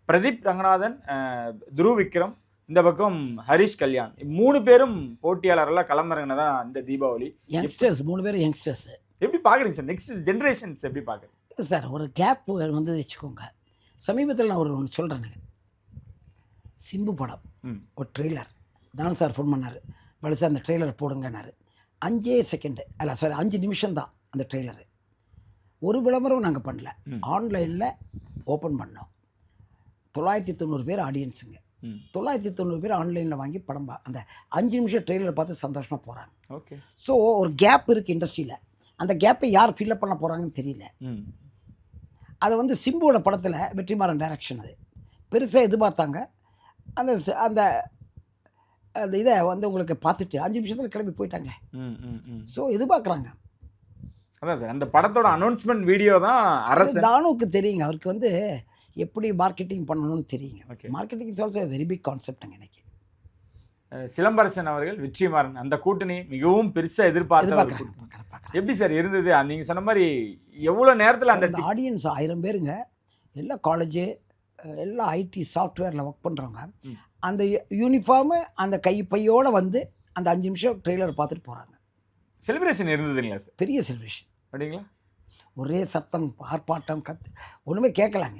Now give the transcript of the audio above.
பிரதீப் ரங்கநாதன், துருவ் விக்ரம், இந்த பக்கம் ஹரிஷ் கல்யாண், 3 பேரும் போட்டியாளர்களாக களமிறங்கினதா இந்த தீபாவளி. யங்ஸ்டர்ஸ் 3 பேரும் யங்ஸ்டர்ஸ். எப்படி பார்க்குறீங்க சார்? நெக்ஸ்ட் ஜென்ரேஷன்ஸ் எப்படி பார்க்குறீங்க சார்? ஒரு கேப் வந்து வச்சுக்கோங்க. சமீபத்தில் நான் ஒன்று சொல்கிறேனுங்க. சிம்பு படம் ஒரு ட்ரெய்லர் தான் சார் ஃபோன் பண்ணார். பல சார் அந்த ட்ரெய்லரை போடுங்கன்னாரு. 5 செகண்டு அல்ல சார் 5 நிமிஷம் தான் அந்த ட்ரெய்லரு. ஒரு விளம்பரம் நாங்கள் பண்ணல. ஆன்லைனில் ஓப்பன் பண்ணோம். 990 பேர் ஆடியன்ஸுங்க. 990 பேர் ஆன்லைனில் வாங்கி படம் அந்த 5 நிமிஷம் ட்ரெய்லரை பார்த்து சந்தோஷமாக போகிறாங்க. ஓகே. ஸோ ஒரு கேப் இருக்குது இண்டஸ்ட்ரியில். அந்த கேப்பை யார் ஃபில்லப் பண்ண போகிறாங்கன்னு தெரியல. அதை வந்து சிம்புவோட படத்தில் வெற்றிமாறன் டைரக்ஷன் அது பெருசாக எதிர்பார்த்தாங்க. அந்த அந்த அந்த இதை வந்து உங்களுக்கு பார்த்துட்டு 5 நிமிஷத்தில் கிளம்பி போயிட்டாங்களே. ஸோ எதிர்பார்க்குறாங்க. அதான் சார், அந்த படத்தோட அனௌன்ஸ்மெண்ட் வீடியோ தான் அரசு தானுக்கு தெரியுங்க. அவருக்கு வந்து எப்படி மார்க்கெட்டிங் பண்ணணும்னு தெரியுங்க. Marketing is also very big கான்செப்ட்டுங்க. எனக்கு சிலம்பரசன் அவர்கள், வெற்றிமாறன் அந்த கூட்டணி மிகவும் பெருசாக எதிர்பார்க்குறாங்க. எப்படி சார் இருந்தது? நீங்கள் சொன்ன மாதிரி எவ்வளோ நேரத்தில் அந்த ஆடியன்ஸ் 1000 பேருங்க. எல்லாம் காலேஜு, எல்லாம் ஐடி சாஃப்ட்வேரில் ஒர்க் பண்ணுறவங்க. அந்த யூனிஃபார்மு அந்த கைப்பையோடு வந்து அந்த 5 நிமிஷம் ட்ரெய்லர் பார்த்துட்டு போகிறாங்க. செலிப்ரேஷன் இருந்ததுங்களா சார்? பெரிய செலிப்ரேஷன். அப்படிங்களா? ஒரே சத்தம், ஆர்ப்பாட்டம், ஒன்றுமே கேட்கலாங்க.